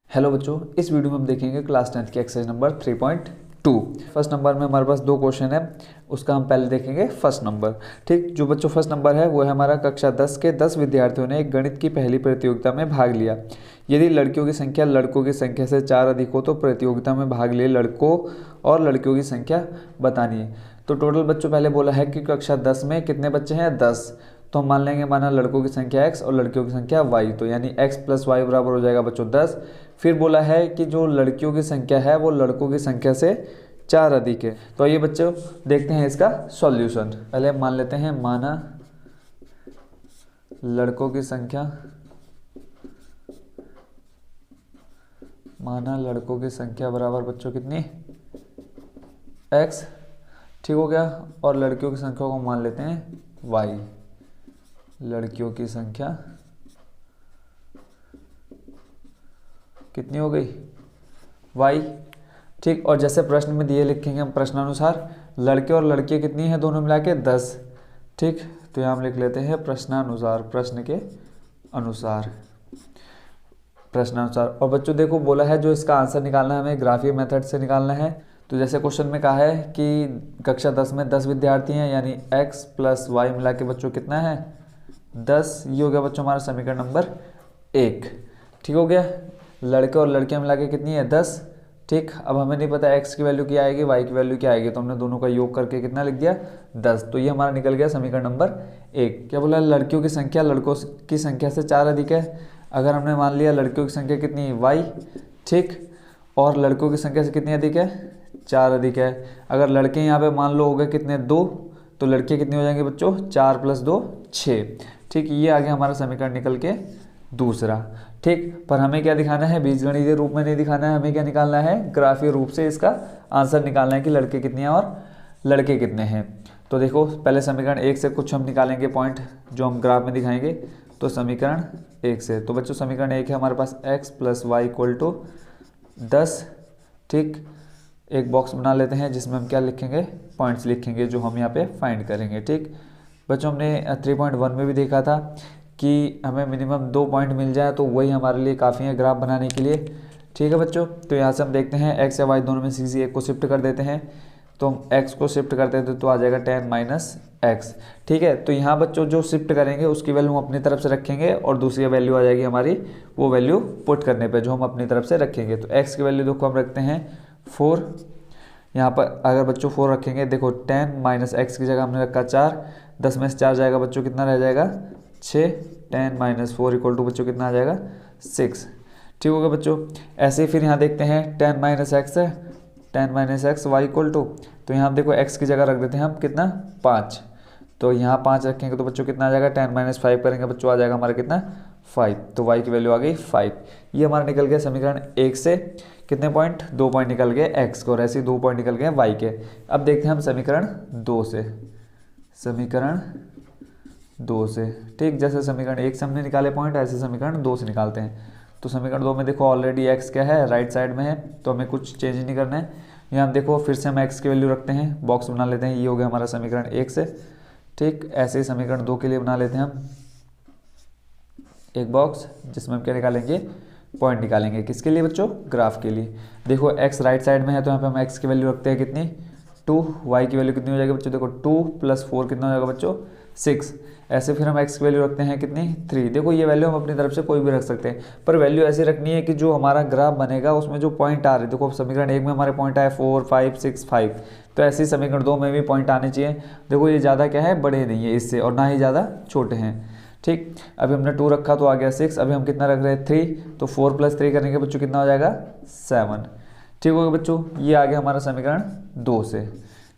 Hello बच्चों, इस video में हम देखेंगे क्लास 10 की एक्सरसाइज नंबर 3.2। फर्स्ट नंबर में हमारे पास दो क्वेश्चन है, उसका हम पहले देखेंगे फर्स्ट नंबर। ठीक, जो बच्चों फर्स्ट नंबर है वो है हमारा कक्षा 10 के 10 विद्यार्थियों ने एक गणित की पहली प्रतियोगिता में भाग लिया। यदि लड़कियों की संख्या लड़कों की संख्या से 4 अधिक हो तो प्रतियोगिता में भाग लिए लड़कों और लड़कियों की संख्या बतानी है। तो टोटल बच्चों पहले बोला है कि कक्षा 10 में कितने बच्चे हैं, 10। तो हम मान लेंगे माना लड़कों की संख्या x और लड़कियों की संख्या y, तो यानी x प्लस वाई बराबर हो जाएगा बच्चों 10। फिर बोला है कि जो लड़कियों की संख्या है वो लड़कों की संख्या से 4 अधिक है। तो ये बच्चों देखते हैं इसका सॉल्यूशन। पहले मान लेते हैं माना लड़कों की संख्या बराबर बच्चों कितनी, x। ठीक हो गया। और लड़कियों की संख्या को मान लेते हैं y। लड़कियों की संख्या कितनी हो गई, y। ठीक, और जैसे प्रश्न में दिए लिखेंगे हम प्रश्नानुसार, लड़के और लड़कियां कितनी है दोनों मिला के 10। ठीक, तो यहाँ हम लिख लेते हैं प्रश्नानुसार, प्रश्न के अनुसार, प्रश्नानुसार। और बच्चों देखो बोला है जो इसका आंसर निकालना है हमें ग्राफीय मेथड से निकालना है। तो जैसे क्वेश्चन में कहा है कि कक्षा 10 में 10 विद्यार्थी हैं, यानी x प्लस वाई मिला के बच्चों कितना है 10। ये हो गया बच्चों हमारा समीकरण नंबर 1। ठीक हो गया। लड़के और लड़कियां मिला के कितनी है 10। ठीक, अब हमें नहीं पता x की वैल्यू क्या आएगी, y की वैल्यू क्या आएगी, तो हमने दोनों का योग करके कितना लिख दिया 10। तो ये हमारा निकल गया समीकरण नंबर 1। क्या बोला, लड़कियों की संख्या लड़कों की संख्या से 4 अधिक है। अगर हमने मान लिया लड़कियों की संख्या कितनी y, ठीक, और लड़कों की संख्या से कितनी अधिक है 4 अधिक है। अगर लड़के यहाँ पे मान लो हो गए कितने 2, तो लड़कियाँ कितनी हो जाएंगी बच्चों 4 प्लस 2 6। ठीक, ये आगे हमारा समीकरण निकल के दूसरा। ठीक, पर हमें क्या दिखाना है, बीजगणितीय रूप में नहीं दिखाना है, हमें क्या निकालना है ग्राफीय रूप से इसका आंसर निकालना है कि लड़के कितने हैं और लड़के कितने हैं। तो देखो पहले समीकरण 1 से कुछ हम निकालेंगे पॉइंट जो हम ग्राफ में दिखाएंगे। तो समीकरण 1 से, तो बच्चों समीकरण 1 है हमारे पास x plus Y equal to 10। ठीक, एक बॉक्स बना लेते हैं जिसमें हम क्या लिखेंगे, पॉइंट्स लिखेंगे जो हम यहाँ पे फाइंड करेंगे। ठीक बच्चों, हमने 3.1 में भी देखा था कि हमें मिनिमम 2 पॉइंट मिल जाए तो वही हमारे लिए काफ़ी है ग्राफ बनाने के लिए। ठीक है बच्चों, तो यहाँ से हम देखते हैं x या y दोनों में किसी एक को शिफ्ट कर देते हैं। तो हम x को शिफ्ट करते हैं तो आ जाएगा 10 माइनस x। ठीक है, तो यहाँ बच्चों जो शिफ्ट करेंगे उसकी वैल्यू हम अपनी तरफ से रखेंगे और दूसरी वैल्यू आ जाएगी हमारी, वो वैल्यू पुट करने पर जो हम अपनी तरफ से रखेंगे। तो x की वैल्यू देखो हम रखते हैं 4। यहाँ पर अगर बच्चों 4 रखेंगे, देखो 10 माइनस x की जगह हमने रखा 4, 10 में से 4 जाएगा बच्चों कितना रह जाएगा 6। 10 माइनस 4 इक्वल टू बच्चों कितना आ जाएगा 6। ठीक होगा बच्चों। ऐसे ही फिर यहाँ देखते हैं 10 माइनस एक्स है, 10 minus X Y equal to, तो यहाँ देखो x की जगह रख देते हैं हम कितना 5। तो यहाँ 5 रखेंगे तो बच्चों कितना आ जाएगा, 10 माइनस 5 करेंगे बच्चों आ जाएगा हमारा कितना 5। तो y की वैल्यू आ गई 5। ये हमारा निकल गया समीकरण 1 से कितने पॉइंट, 2 पॉइंट निकल गए x को, और ऐसे ही 2 पॉइंट निकल गए y के। अब देखते हैं हम समीकरण 2 से, समीकरण 2 से। ठीक, जैसे समीकरण 1 से हमने निकाले पॉइंट, ऐसे समीकरण 2 से निकालते हैं। तो समीकरण 2 में देखो ऑलरेडी x क्या है राइट साइड में है, तो हमें कुछ चेंज नहीं करना है। यहाँ हम देखो फिर से हम x की वैल्यू रखते हैं, बॉक्स बना लेते हैं। ये हो गया हमारा समीकरण 1 से। ठीक, ऐसे ही समीकरण 2 के लिए बना लेते हैं हम एक बॉक्स जिसमें हम क्या निकालेंगे, पॉइंट निकालेंगे। किसके लिए बच्चों, ग्राफ के लिए। देखो x राइट साइड में है तो यहाँ पे हम x की वैल्यू रखते हैं कितनी 2, y की वैल्यू कितनी हो जाएगी बच्चों, देखो 2 प्लस 4 कितना हो जाएगा बच्चों 6। ऐसे फिर हम x की वैल्यू रखते हैं कितनी 3। देखो ये वैल्यू हम अपनी तरफ से कोई भी रख सकते हैं, पर वैल्यू ऐसी रखनी है कि जो हमारा ग्राफ बनेगा उसमें जो पॉइंट आ रहे हैं, देखो समीकरण 1 में हमारे पॉइंट आए 4 5 6 5, तो ऐसे ही समीकरण 2 में भी पॉइंट आने चाहिए। देखो ये ज़्यादा क्या है, बड़े नहीं है इससे, और ना ही ज़्यादा छोटे हैं। ठीक, अभी हमने 2 रखा तो आ गया 6, अभी हम कितना रख रहे हैं 3, तो 4 प्लस 3 करने के बच्चों कितना हो जाएगा 7। ठीक होगा बच्चों, ये आ गया हमारा समीकरण 2 से।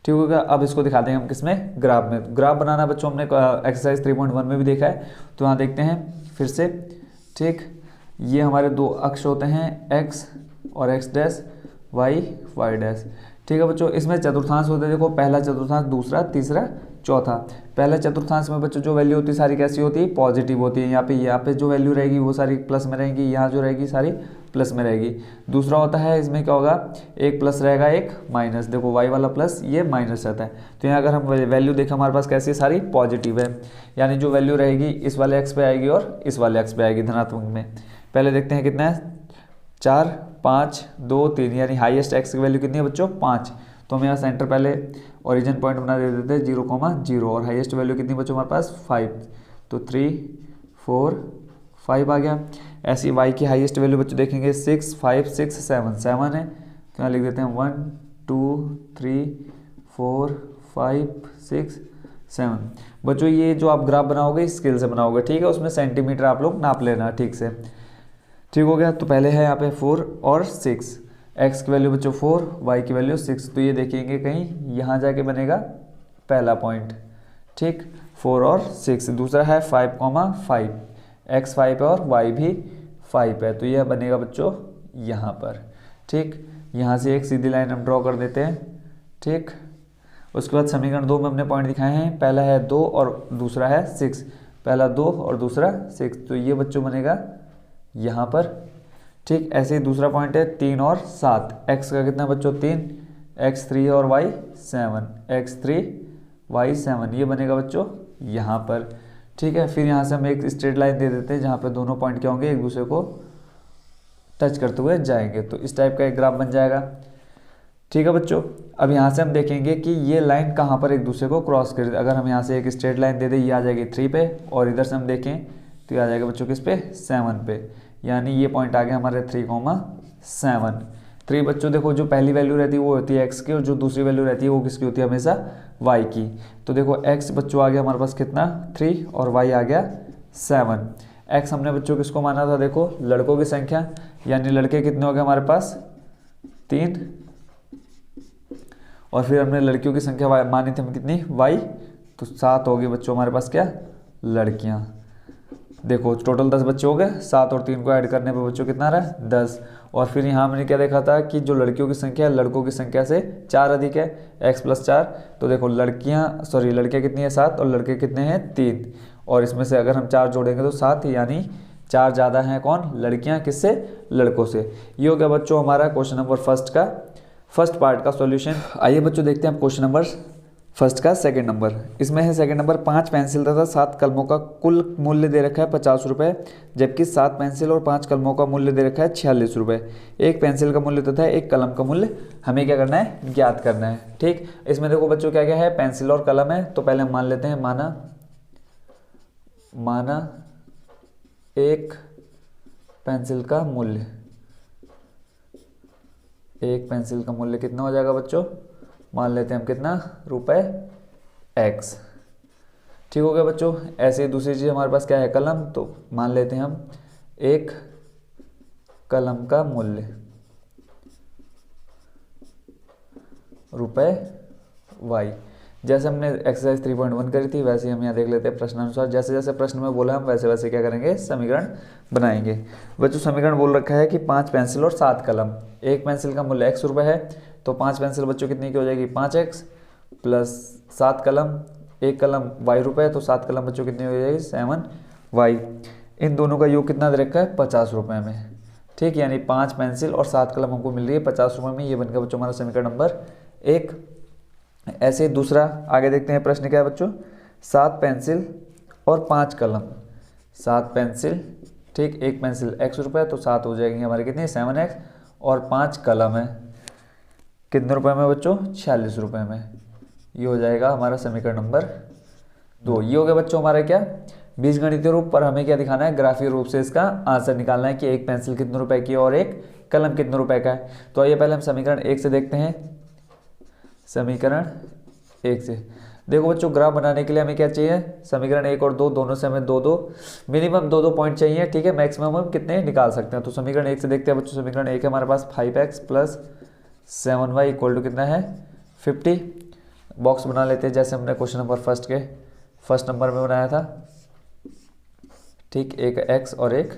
ठीक होगा। अब इसको दिखा देंगे हम किसमें, ग्राफ में। ग्राफ बनाना बच्चों हमने एक्सरसाइज 3.1 में भी देखा है, तो यहाँ देखते हैं फिर से। ठीक, ये हमारे 2 अक्ष होते हैं x और x dash, y y dash. ठीक है बच्चों, इसमें चतुर्थांश होते हैं, देखो पहला चतुर्थांश, दूसरा, तीसरा, चौथा। पहले चतुर्थांश में बच्चों जो वैल्यू होती है सारी कैसी होती है, पॉजिटिव होती है। यहाँ पे जो वैल्यू रहेगी वो सारी प्लस में रहेगी, यहाँ जो रहेगी सारी प्लस में रहेगी। दूसरा होता है इसमें क्या होगा, एक प्लस रहेगा एक माइनस, देखो y वाला प्लस ये माइनस रहता है। तो यहाँ अगर हम वैल्यू देखें हमारे पास कैसी सारी पॉजिटिव है, यानी जो वैल्यू रहेगी इस वाले x पे आएगी और इस वाले x पे आएगी धनात्मक में। पहले देखते हैं कितना है 4 5 2 3, यानी हाईएस्ट एक्स की वैल्यू कितनी है बच्चों 5। तो हम यहाँ सेंटर पहले ओरिजिन पॉइंट बना दे देते हैं 0,0 और हाईएस्ट वैल्यू कितनी बच्चों हमारे पास 5, तो 3 4 5 आ गया। ऐसी वाई की हाईएस्ट वैल्यू बच्चों देखेंगे 6 5 6 7 7 है, तो यहाँ लिख देते हैं 1 2 3 4 5 6 7। बच्चों ये जो आप ग्राफ बनाओगे स्केल से बनाओगे, ठीक है, उसमें सेंटीमीटर आप लोग नाप लेना ठीक से। ठीक हो गया। तो पहले है यहाँ पे 4 और 6, एक्स की वैल्यू बच्चों 4, वाई की वैल्यू 6, तो ये देखेंगे कहीं यहाँ जाके बनेगा पहला पॉइंट, ठीक, 4 और 6। दूसरा है 5,5, एक्स 5 है और वाई भी 5 है, तो यह बनेगा बच्चों यहाँ पर, ठीक। यहाँ से एक सीधी लाइन हम ड्रॉ कर देते हैं, ठीक। उसके बाद समीकरण 2 में हमने पॉइंट दिखाए हैं, पहला है 2 और दूसरा है 6, पहला 2 और दूसरा 6, तो ये बच्चों बनेगा यहाँ पर, ठीक। ऐसे ही दूसरा पॉइंट है 3 और 7, एक्स का कितना बच्चों 3, एक्स 3 और वाई 7, एक्स 3 वाई 7, ये बनेगा बच्चों यहाँ पर, ठीक है। फिर यहाँ से हम एक स्ट्रेट लाइन दे देते हैं जहाँ पे दोनों पॉइंट क्या होंगे एक दूसरे को टच करते हुए जाएंगे, तो इस टाइप का एक ग्राफ बन जाएगा, ठीक है बच्चों। अब यहाँ से हम देखेंगे कि ये लाइन कहाँ पर एक दूसरे को क्रॉस कर, अगर हम यहाँ से एक स्ट्रेट लाइन दे दें, ये आ जाएगी 3 पे, और इधर से हम देखें तो ये आ जाएगा बच्चों किस पे 7 पे, यानी ये पॉइंट आ गया हमारे 3,7। 3 बच्चों देखो जो पहली वैल्यू रहती है वो होती है एक्स की, और जो दूसरी वैल्यू रहती है वो किसकी होती है हमेशा वाई की। तो देखो एक्स बच्चों आ गया हमारे पास कितना 3 और वाई आ गया 7। एक्स हमने बच्चों किसको माना था, देखो लड़कों की संख्या, यानी लड़के कितने हो गए हमारे पास 3, और फिर हमने लड़कियों की संख्या मानी थी हम कितनी वाई, तो 7 हो गए बच्चों हमारे पास क्या लड़कियां। देखो टोटल 10 बच्चे हो गए, 7 और 3 को ऐड करने पे बच्चों कितना रहा 10। और फिर यहाँ हमने क्या देखा था कि जो लड़कियों की संख्या है लड़कों की संख्या से 4 अधिक है, x + 4, तो देखो लड़कियाँ कितनी है 7 और लड़के कितने हैं 3, और इसमें से अगर हम 4 जोड़ेंगे तो 7, यानी 4 ज़्यादा हैं कौन लड़कियाँ किससे लड़कों से। ये हो गया बच्चों हमारा क्वेश्चन नंबर फर्स्ट पार्ट का सॉल्यूशन। आइए बच्चों देखते हैं हम क्वेश्चन नंबर फर्स्ट का सेकंड नंबर। इसमें है सेकंड नंबर 5 पेंसिल तथा 7 कलमों का कुल मूल्य दे रखा है 50 रुपये, जबकि 7 पेंसिल और 5 कलमों का मूल्य दे रखा है 46 रुपये। एक पेंसिल का मूल्य तथा एक कलम का मूल्य हमें क्या करना है ज्ञात करना है, ठीक। इसमें देखो बच्चों क्या क्या है, पेंसिल और कलम है, तो पहले हम मान लेते हैं माना एक पेंसिल का मूल्य, एक पेंसिल का मूल्य कितना हो जाएगा बच्चों, मान लेते हैं हम कितना रुपए x, ठीक हो गया बच्चों। ऐसे ही दूसरी चीज़ हमारे पास क्या है कलम, तो मान लेते हैं हम एक कलम का मूल्य रुपए y। जैसे हमने एक्सरसाइज 3.1 करी थी वैसे ही हम यहाँ देख लेते हैं प्रश्नानुसार, जैसे जैसे प्रश्न में बोला हम वैसे वैसे क्या करेंगे समीकरण बनाएंगे। बच्चों समीकरण बोल रखा है कि 5 पेंसिल और 7 कलम, एक पेंसिल का मूल्य x रुपये है, तो 5 पेंसिल बच्चों कितनी की हो जाएगी 5x, प्लस 7 कलम, एक कलम y रुपये, तो 7 कलम बच्चों कितनी हो जाएगी 7y। इन दोनों का योग कितना दे रखा है 50 रुपये में, ठीक, यानी 5 पेंसिल और 7 कलम हमको मिल रही है 50 रुपये में। ये बन गया बच्चों हमारा समीकरण नंबर 1। ऐसे ही दूसरा आगे देखते हैं प्रश्न क्या है बच्चों, 7 पेंसिल और 5 कलम, 7 पेंसिल, ठीक, एक पेंसिल x रुपये, तो 7 हो जाएगी हमारी कितनी 7x, और 5 कलम है कितने रुपए में बच्चों 46 रुपये में। ये हो जाएगा हमारा समीकरण नंबर 2। ये हो गया बच्चों हमारा क्या बीजगणितीय रूप, पर हमें क्या दिखाना है ग्राफीय रूप से इसका आंसर निकालना है कि एक पेंसिल कितने रुपए की है और एक कलम कितने रुपए का है। तो आइए पहले हम समीकरण 1 से देखते हैं। समीकरण 1 से देखो बच्चों ग्राफ बनाने के लिए हमें क्या चाहिए, समीकरण 1 और 2 दोनों से हमें दो मिनिमम दो पॉइंट चाहिए, ठीक है, मैक्सिमम हम कितने निकाल सकते हैं। तो समीकरण 1 से देखते हैं बच्चों। समीकरण 1 है हमारे पास 5x + 7y = कितना है 50। बॉक्स बना लेते हैं जैसे हमने क्वेश्चन नंबर फर्स्ट नंबर में बनाया था, ठीक, एक x और एक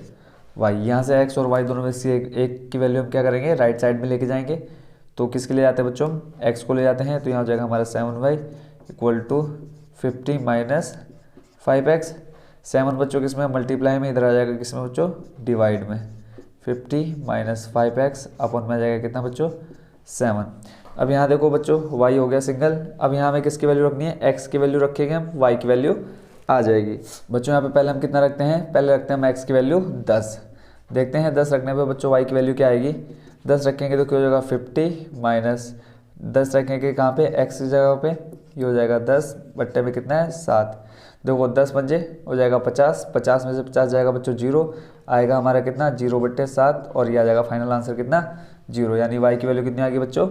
y। यहाँ से x और y दोनों में से एक की वैल्यू हम क्या करेंगे राइट साइड में लेके जाएंगे। तो किसके ले जाते हैं बच्चों x को ले जाते हैं, तो यहाँ हो जाएगा हमारा 7y = 50 - 5x। 7 बच्चों किसमें मल्टीप्लाई में, इधर आ जाएगा किसमें बच्चों डिवाइड में, 50 - 5x अपन में आ जाएगा कितना बच्चों 7। अब यहाँ देखो बच्चों y हो गया सिंगल, अब यहाँ हमें किसकी वैल्यू रखनी है x की वैल्यू रखेंगे हम, y की वैल्यू आ जाएगी। बच्चों यहाँ पे पहले हम कितना रखते हैं, पहले रखते हैं हम x की वैल्यू 10 देखते हैं 10 रखने पे बच्चों y की वैल्यू क्या आएगी। 10 रखेंगे तो क्या हो जाएगा 50 माइनस 10 रखेंगे कहाँ पे x की जगह पे, ये हो जाएगा 10 बट्टे में कितना है 7। देखो 10 पंजे हो जाएगा 50, 50 में से 50 जाएगा बच्चों 0, आएगा हमारा कितना 0/7 और ये आ जाएगा फाइनल आंसर कितना 0, यानी y की वैल्यू कितनी आ गई बच्चों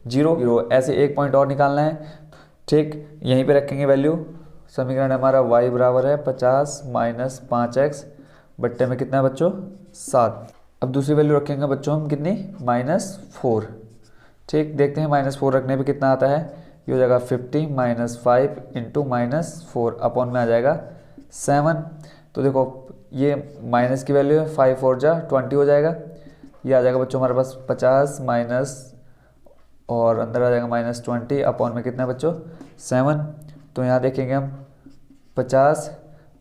0। ऐसे एक पॉइंट और निकालना है, ठीक, यहीं पे रखेंगे वैल्यू। समीकरण हमारा y बराबर है 50 माइनस 5x बट्टे में कितना है बच्चों 7। अब दूसरी वैल्यू रखेंगे बच्चों हम कितनी -4, ठीक। देखते हैं -4 रखने पे कितना आता है, ये हो जाएगा 50 माइनस 5 इंटू -4 अपॉन में आ जाएगा 7। तो देखो ये माइनस की वैल्यू है, 5 4 जा 20 हो जाएगा, ये आ जाएगा बच्चों हमारे पास 50 माइनस और अंदर आ जाएगा -20 अपॉन में कितना है बच्चों 7। तो यहाँ देखेंगे हम 50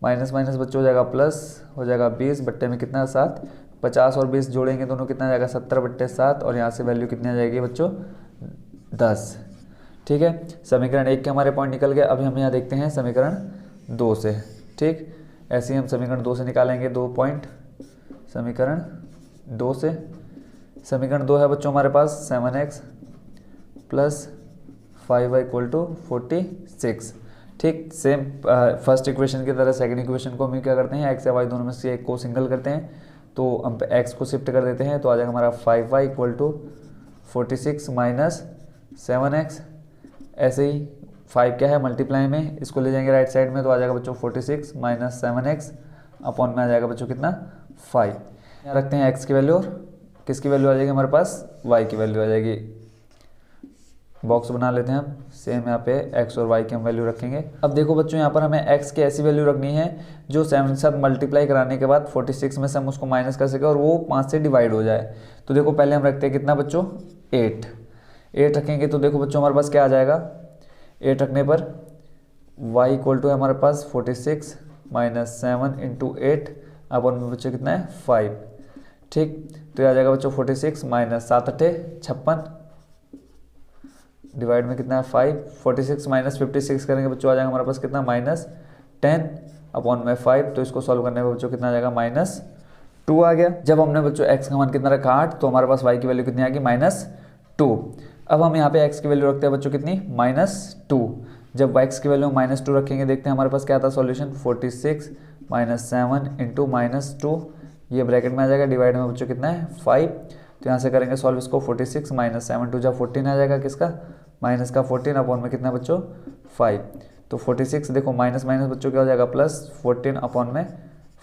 माइनस माइनस बच्चों हो जाएगा प्लस, हो जाएगा 20 बट्टे में कितना 7। 50 और 20 जोड़ेंगे दोनों कितना आ जाएगा 70/7 और यहाँ से वैल्यू कितनी आ जाएगी बच्चों 10, ठीक है। समीकरण 1 के हमारे पॉइंट निकल गए। अभी हम यहाँ देखते हैं समीकरण 2 से, ठीक। ऐसे ही हम समीकरण 2 से निकालेंगे 2 पॉइंट। समीकरण 2 से, समीकरण 2 है बच्चों हमारे पास 7x प्लस 5y = 46, ठीक। सेम फर्स्ट इक्वेशन की तरह सेकंड इक्वेशन को हम क्या करते हैं, x या y दोनों में से एक को सिंगल करते हैं, तो हम x को शिफ्ट कर देते हैं, तो आ जाएगा हमारा 5y = 46 माइनस 7x। ऐसे ही 5 क्या है मल्टीप्लाई में, इसको ले जाएंगे राइट साइड में, तो आ जाएगा बच्चों 46 माइनस 7x अपॉन में आ जाएगा बच्चों कितना 5। यहाँ रखते हैं x की वैल्यू और किसकी वैल्यू आ जाएगी हमारे पास y की वैल्यू आ जाएगी। बॉक्स बना लेते हैं हम, सेम यहाँ पे x और y की हम वैल्यू रखेंगे। अब देखो बच्चों यहाँ पर हमें x की ऐसी वैल्यू रखनी है जो 7 के साथ मल्टीप्लाई कराने के बाद 46 में से हम उसको माइनस कर सके और वो 5 से डिवाइड हो जाए। तो देखो पहले हम रखते हैं कितना बच्चों 8 रखेंगे, तो देखो बच्चों हमारे पास क्या आ जाएगा 8 रखने पर y = हमारे पास 46 माइनस 7 इंटू 8 अपन में बच्चों कितना है 5, ठीक। तो ये आ जाएगा बच्चों 46 माइनस 7 8 56 डिवाइड में कितना है 5। 46 माइनस 56 करेंगे बच्चों आ जाएगा हमारे पास कितना -10 अपॉन में 5। तो इसको सॉल्व करने पर बच्चों कितना आ जाएगा -2 आ गया। जब हमने बच्चों x का मान कितना रखा 8, तो हमारे पास y की वैल्यू कितनी आ गई -2। अब हम यहाँ पे x की वैल्यू रखते हैं बच्चों कितनी -2। जब x की वैल्यू -2 रखेंगे, देखते हैं हमारे पास क्या था सॉल्यूशन 46 माइनस 7 इंटू -2, ये ब्रैकेट में आ जाएगा, डिवाइड में बच्चों कितना है 5। तो यहाँ से करेंगे सॉल्व इसको 46 माइनस 7 2 जा 14 आ जाएगा, किसका माइनस का 14 अपॉन में कितना बच्चों 5। तो 46 देखो माइनस माइनस बच्चों क्या हो जाएगा प्लस 14 अपॉन में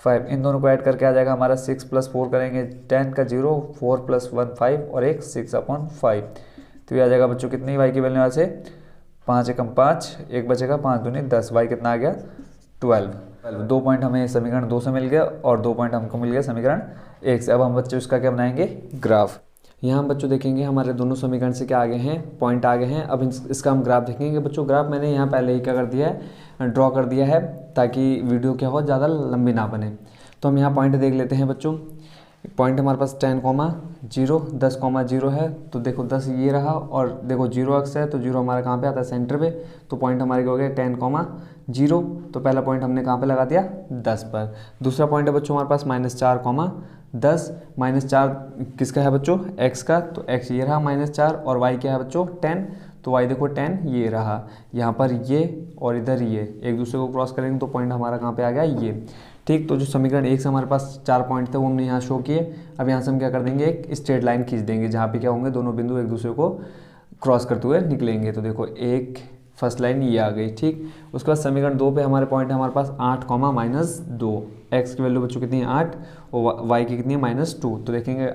5, इन दोनों को ऐड करके आ जाएगा हमारा 6 + 4 करेंगे 10 का 0, 4 + 1 5 और एक 6/5। तो ये आ जाएगा बच्चों कितनी y की वैल्यू यहाँ से 5 एकम 5, एक बचेगा 5 दूनी 10, y कितना आ गया 12। 2 पॉइंट हमें समीकरण 2 से मिल गया और 2 पॉइंट हमको मिल गया समीकरण 1 से। अब हम बच्चों इसका क्या बनाएंगे ग्राफ। यहाँ हम बच्चों देखेंगे हमारे दोनों समीकरण से क्या आगे हैं पॉइंट आगे हैं। अब इसका हम ग्राफ देखेंगे बच्चों। ग्राफ मैंने यहाँ पहले ही क्या कर दिया है ड्रॉ कर दिया है ताकि वीडियो क्या हो ज़्यादा लंबी ना बने। तो हम यहाँ पॉइंट देख लेते हैं बच्चों। पॉइंट हमारे पास 10, 0 10, 0 है, तो देखो 10 ये रहा और देखो 0 अक्स है, तो 0 हमारा कहाँ पे आता है सेंटर पे। तो पॉइंट हमारे हो गए 10, 0। तो पहला पॉइंट हमने कहाँ पे लगा दिया 10 पर। दूसरा पॉइंट है बच्चों हमारे पास -4, 10। -4 किसका है बच्चों x का, तो x ये रहा -4 और y क्या है बच्चों 10। तो y देखो 10 ये रहा, यहाँ पर ये और इधर ये एक दूसरे को क्रॉस करेंगे तो पॉइंट हमारा कहाँ पे आ गया ये, ठीक। तो जो समीकरण 1 से हमारे पास 4 पॉइंट थे वो हमने यहाँ शो किए। अब यहाँ से हम क्या कर देंगे एक स्ट्रेट लाइन खींच देंगे जहाँ पे क्या होंगे दोनों बिंदु एक दूसरे को क्रॉस करते हुए निकलेंगे। तो देखो एक फर्स्ट लाइन ये आ गई, ठीक। उसके बाद समीकरण 2 पे हमारे पॉइंट है हमारे पास 8, -2। x की वैल्यू बच्चों कितनी है 8 और y की कितनी है -2। तो देखेंगे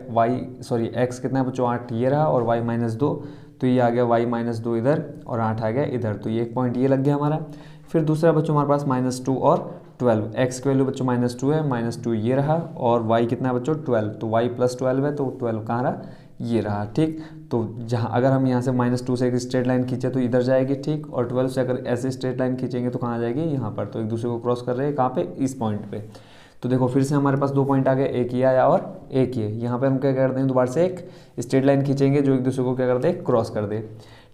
x कितना है बच्चों 8 ये रहा और y -2, तो ये आ गया y -2 इधर और 8 आ गया इधर। तो ये एक पॉइंट ये लग गया हमारा। फिर दूसरा बच्चों हमारे पास -2 और 12। x की वैल्यू बच्चों -2 है, -2 ये रहा और y कितना है बच्चों 12। तो y + 12 है, तो 12 कहाँ रहा ये रहा, ठीक। तो जहाँ अगर हम यहाँ से -2 से एक स्ट्रेट लाइन खींचे तो इधर जाएगी, ठीक। और 12 से अगर ऐसे स्ट्रेट लाइन खींचेंगे तो कहाँ जाएगी यहाँ पर। तो एक दूसरे को क्रॉस कर रहे हैं कहाँ पे इस पॉइंट पे। तो देखो फिर से हमारे पास 2 पॉइंट आ गए, एक ये आया और एक ये। यहाँ पे हम क्या करते हैं दोबारा से एक स्ट्रेट लाइन खींचेंगे जो एक दूसरे को क्या कर दे क्रॉस कर दे,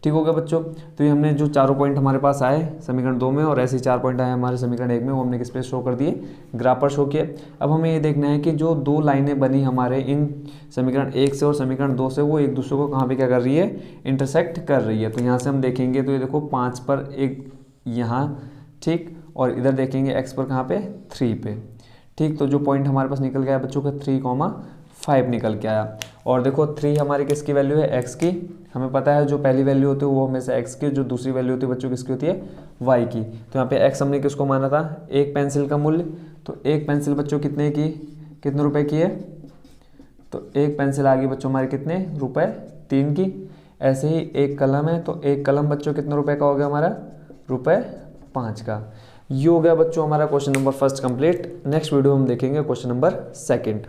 ठीक हो गया बच्चों। तो ये हमने जो चारों पॉइंट हमारे पास आए समीकरण 2 में और ऐसे ही 4 पॉइंट आए हमारे समीकरण 1 में, वो हमने किस पे शो कर दिए, ग्राफ पर शो किए। अब हमें ये देखना है कि जो 2 लाइनें बनी हमारे इन समीकरण 1 से और समीकरण 2 से, वो एक दूसरे को कहाँ पे क्या कर रही है, इंटरसेक्ट कर रही है। तो यहाँ से हम देखेंगे तो ये देखो 5 पर एक यहाँ, ठीक, और इधर देखेंगे x पर कहाँ पे, 3 पे, ठीक। तो जो पॉइंट हमारे पास निकल गया बच्चों का 3,5 निकल के आया। और देखो 3 हमारी किसकी वैल्यू है, x की। हमें पता है जो पहली वैल्यू होती है वो हमेशा x की, जो दूसरी वैल्यू होती है बच्चों किसकी होती है, y की। तो यहाँ पे x हमने किसको माना था, एक पेंसिल का मूल्य। तो एक पेंसिल बच्चों कितने की, कितने रुपए की है, तो एक पेंसिल आ गई बच्चों हमारे कितने रुपए, 3 की। ऐसे ही एक कलम है, तो एक कलम बच्चों कितने रुपए का हो गया हमारा, रुपए 5 का। ये हो गया बच्चों हमारा question number 1 complete. Next video हम देखेंगे क्वेश्चन नंबर 2।